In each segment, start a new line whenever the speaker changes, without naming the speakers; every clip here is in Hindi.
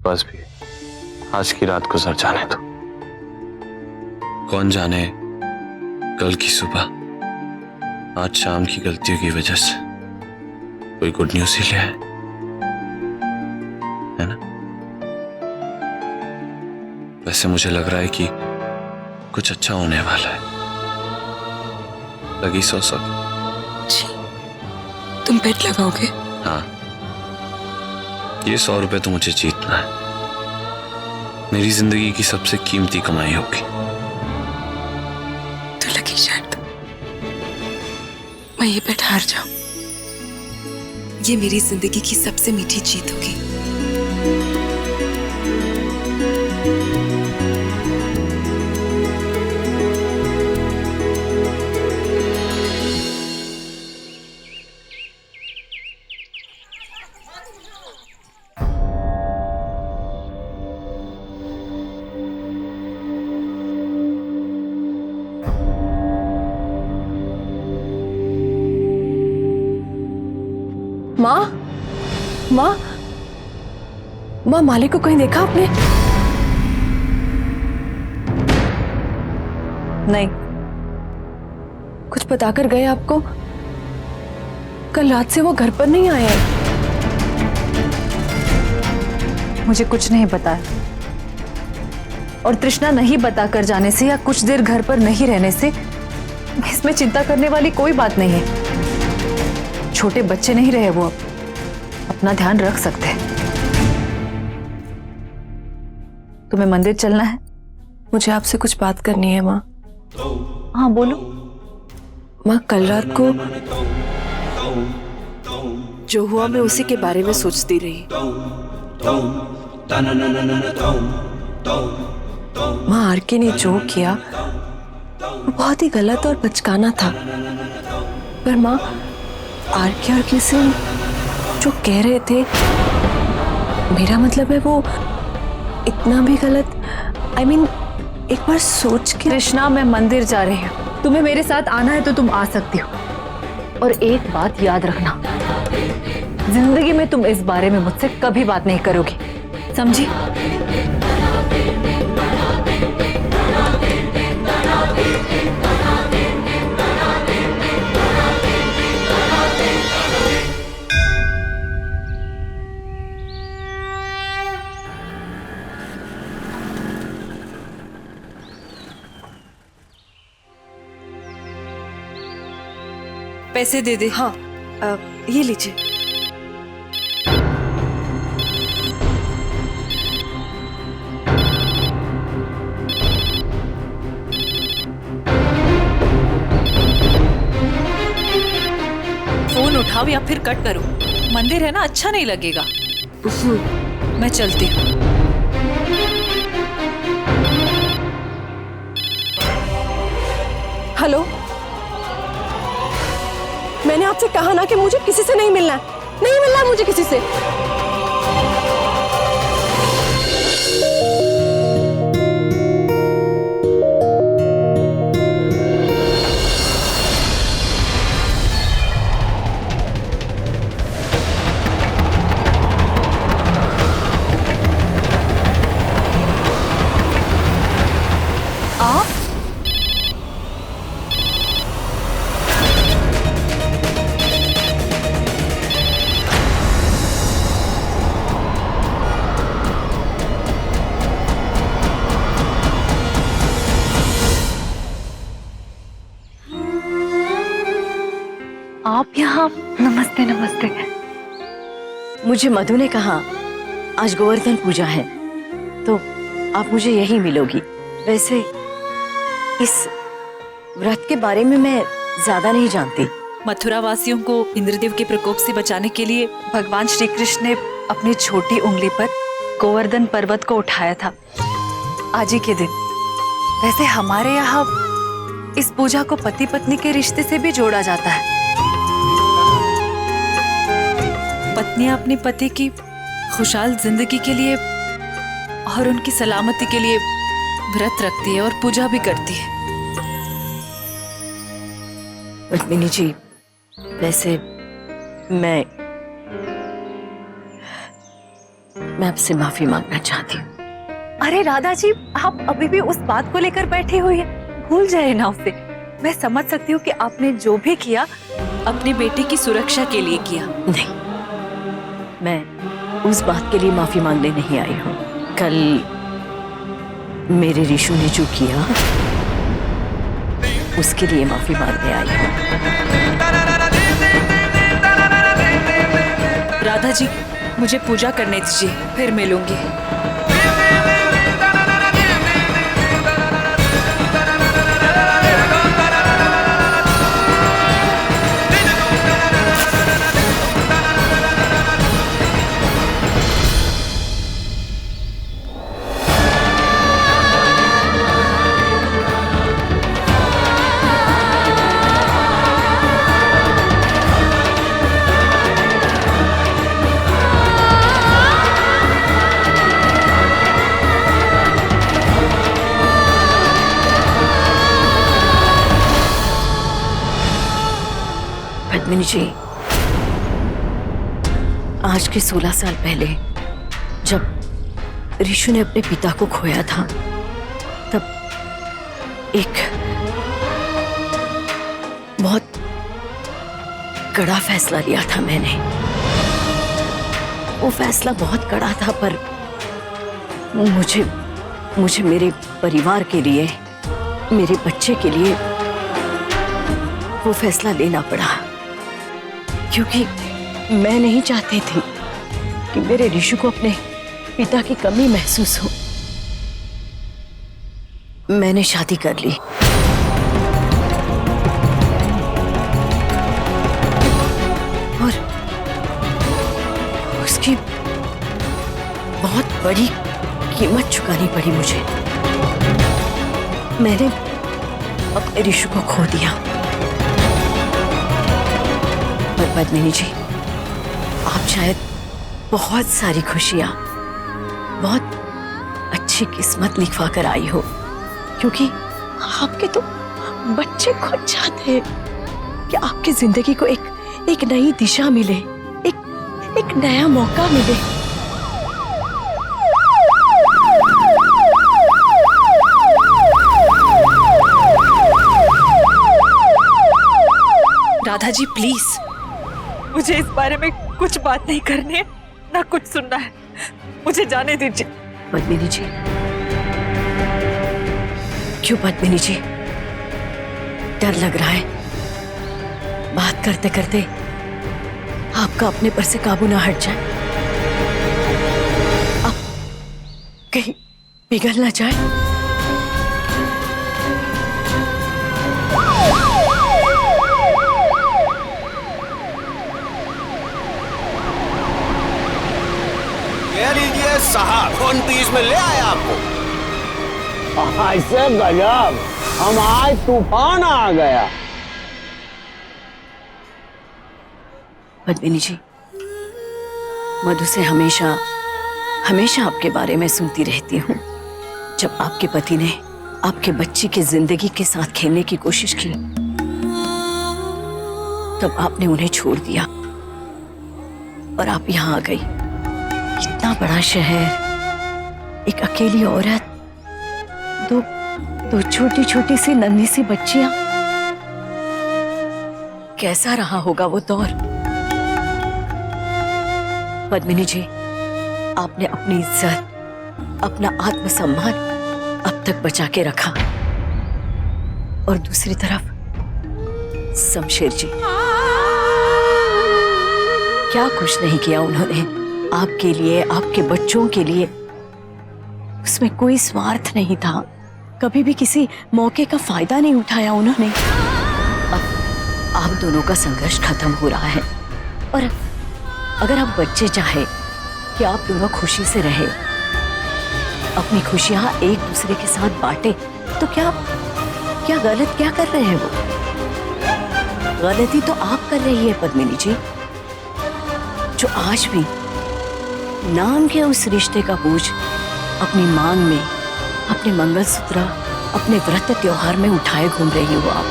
बस भी आज की रात गुजर जाने दो। कौन जाने कल की सुबह आज शाम की गलतियों की वजह से कोई गुड न्यूज ही ले आए, है ना? वैसे मुझे लग रहा है कि कुछ अच्छा होने वाला है। लगी 100
जी, तुम बेट लगाओगे?
हाँ, ये 100 रुपए तो मुझे जीतना है। मेरी जिंदगी की सबसे कीमती कमाई होगी।
तो लगी शर्त, मैं ये बेट हार जाऊं, ये मेरी जिंदगी की सबसे मीठी जीत होगी।
माँ, माँ, माँ, मालिक को कहीं देखा आपने?
नहीं।
कुछ बताकर गए आपको? कल रात से वो घर पर नहीं आए हैं।
मुझे कुछ नहीं बताया, और तृष्णा नहीं बताकर जाने से या कुछ देर घर पर नहीं रहने से इसमें चिंता करने वाली कोई बात नहीं है। छोटे बच्चे नहीं रहे वो, अब अपना ध्यान रख सकते हैं। तुम्हें मंदिर चलना है?
मुझे आपसे कुछ बात करनी है माँ।
हाँ बोलो।
माँ, कल रात को
जो हुआ मैं उसी के बारे में सोचती रही।
माँ, आरके ने जो किया वो बहुत ही गलत और बचकाना था। पर माँ, आरके और किशन जो कह रहे थे, मेरा मतलब है वो इतना भी गलत, I mean, एक बार सोच के।
कृष्णा, मैं मंदिर जा रही हूँ, तुम्हें मेरे साथ आना है तो तुम आ सकती हो। और एक बात याद रखना, जिंदगी में तुम इस बारे में मुझसे कभी बात नहीं करोगी, समझी?
पैसे दे दे।
हाँ, ये लीजिए।
फोन उठाओ या फिर कट करो। मंदिर है ना, अच्छा नहीं लगेगा। मैं चलती हूँ।
हेलो, मैंने आपसे कहा ना कि मुझे किसी से नहीं मिलना है, नहीं मिलना है मुझे किसी से।
आप यहाँ? नमस्ते नमस्ते।
मुझे मधु ने कहा आज गोवर्धन पूजा है तो आप मुझे यहीं मिलोगी। वैसे इस व्रत के बारे में मैं ज्यादा नहीं जानती।
मथुरा वासियों को इंद्रदेव के प्रकोप से बचाने के लिए
भगवान श्री कृष्ण ने अपनी छोटी उंगली पर गोवर्धन पर्वत को उठाया था आज ही के दिन। वैसे हमारे यहाँ इस पूजा को पति पत्नी के रिश्ते से भी जोड़ा जाता है।
पत्नियां अपने पति की खुशहाल जिंदगी के लिए और उनकी सलामती के लिए व्रत रखती है और पूजा भी करती है।
रुक्मिणी जी, वैसे मैं आपसे माफी मांगना चाहती हूँ।
अरे राधा जी, आप अभी भी उस बात को लेकर बैठे हुए हैं, भूल जाए ना उसे। मैं समझ सकती हूँ कि आपने जो भी किया
अपने बेटे की सुरक्षा के लिए किया।
नहीं, मैं उस बात के लिए माफी मांगने नहीं आई हूँ। कल मेरे ऋषु ने जो किया उसके लिए माफी मांगने आई हूँ।
राधा जी, मुझे पूजा करने दीजिए, फिर मिलूंगी।
पद्मिनी जी, आज के 16 साल पहले जब ऋषु ने अपने पिता को खोया था, तब एक बहुत कड़ा फैसला लिया था मैंने। वो फैसला बहुत कड़ा था, पर मुझे मेरे परिवार के लिए, मेरे बच्चे के लिए वो फैसला लेना पड़ा, क्योंकि मैं नहीं चाहती थी कि मेरे ऋषु को अपने पिता की कमी महसूस हो। मैंने शादी कर ली और उसकी बहुत बड़ी कीमत चुकानी पड़ी मुझे। मैंने अपने ऋषु को खो दिया। पर पद्मिनी जी, आप शायद बहुत सारी खुशियां, बहुत अच्छी किस्मत लिखवा कर आई हो, क्योंकि आपके तो बच्चे खुद चाहते हैं कि आपकी जिंदगी को एक नई दिशा मिले, एक नया मौका मिले।
राधा जी प्लीज,
मुझे इस बारे में कुछ बात नहीं करनी है, ना कुछ सुनना है। मुझे जाने दीजिए।
पद्मिनी जी, क्यों पद्मिनी जी, डर लग रहा है? बात करते करते आपका अपने पर से काबू ना हट जाए, आप कहीं पिघल ना जाए।
लीजिए साहब, 29 में ले आया आपको।
ऐसे गजब, हम आज तूफान आ गया।
पद्मिनी जी, मधु से हमेशा आपके बारे में सुनती रहती हूँ। जब आपके पति ने आपके बच्ची की जिंदगी के साथ खेलने की कोशिश की, तब आपने उन्हें छोड़ दिया और आप यहाँ आ गई। इतना बड़ा शहर, एक अकेली औरत, दो छोटी छोटी सी नन्ही सी बच्चियां। कैसा रहा होगा वो दौर? पद्मिनी जी, आपने अपनी इज्जत, अपना आत्मसम्मान अब तक बचा के रखा, और दूसरी तरफ शमशेर जी, क्या कुछ नहीं किया उन्होंने आपके लिए, आपके बच्चों के लिए। उसमें कोई स्वार्थ नहीं था, कभी भी किसी मौके का फायदा नहीं उठाया उन्होंने। अब आप दोनों का संघर्ष खत्म हो रहा है, और अगर आप बच्चे चाहे कि आप दोनों खुशी से रहे, अपनी खुशियां एक दूसरे के साथ बांटे, तो क्या गलत क्या कर रहे हैं वो? गलती तो आप कर रही है पद्मिनी जी, जो आज भी नाम के उस रिश्ते का बोझ अपनी मांग में, अपने मंगलसूत्र, अपने व्रत त्योहार में उठाए घूम रही हो आप।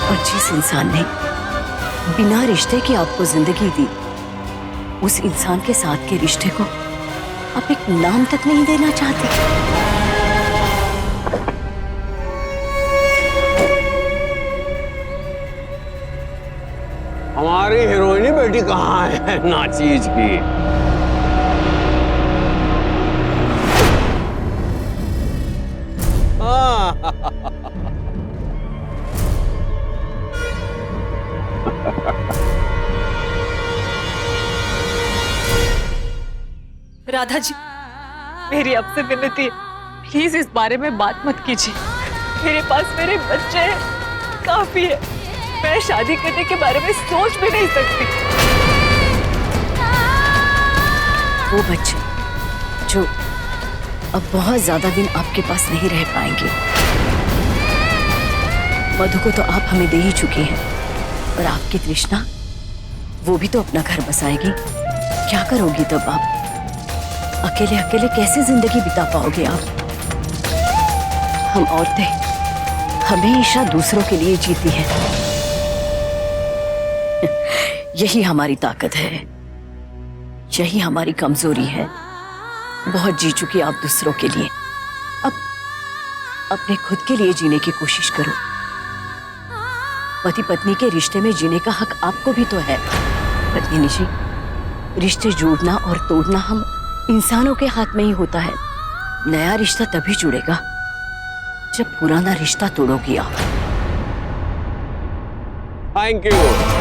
और जिस इंसान ने बिना रिश्ते की आपको जिंदगी दी, उस इंसान के साथ के रिश्ते को आप एक नाम तक नहीं देना चाहते?
हमारी हीरोइनी बेटी कहाँ है नाचीज की?
राधा जी, मेरी आपसे विनती है, प्लीज इस बारे में बात मत कीजिए। मेरे पास मेरे बच्चे हैं, काफी है। मैं शादी करने के बारे में सोच भी नहीं सकती।
वो बच्चे जो अब बहुत ज्यादा दिन आपके पास नहीं रह पाएंगे। मधु को तो आप हमें दे ही चुके हैं, और आपकी तृष्णा, वो भी तो अपना घर बसाएगी। क्या करोगी तब आप? अकेले अकेले कैसे जिंदगी बिता पाओगे आप? हम औरतें हमेशा दूसरों के लिए जीती हैं। यही हमारी ताकत है, यही हमारी कमजोरी है। बहुत जी चुकी आप दूसरों के लिए, अब अपने खुद के लिए जीने की कोशिश करो। पति पत्नी के रिश्ते में जीने का हक आपको भी तो है पत्नी जी। रिश्ते जोड़ना और तोड़ना हम इंसानों के हाथ में ही होता है। नया रिश्ता तभी जुड़ेगा जब पुराना रिश्ता तोड़ोगी आप।
Thank you.